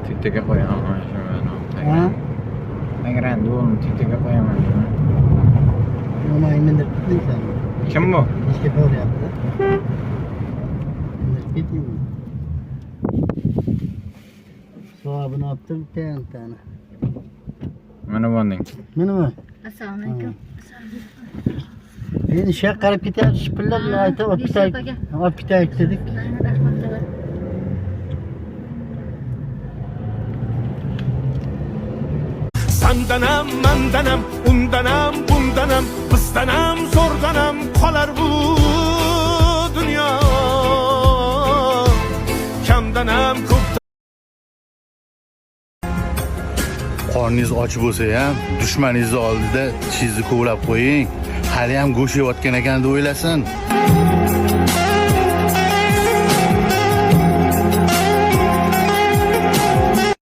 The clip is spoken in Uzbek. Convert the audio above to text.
Tik-tikga qo'yaman shu Ha? Tagrando'ni tik-tikga qo'yaman. Nomay mindirib ketding sen. Kim bu? Ishga boryapti. Mindirib ketding. Savobini olib turib tani. Mana bonding. Mana bu. Assalomu alaykum. Endi ishga qarab ketyapti, shipillab aytib olib ketaylik dedik. Sandanam, mandanam, undanam, bundanam, bizdanam, zo'rdanam qolar bu dunyo. Kamdanam ko'p. Qorningiz och bo'lsa ham, dushmaningizni oldida chingizni ko'rab qo'ying. Hali ham go'sht yeyotgan ekan deb o'ylasin.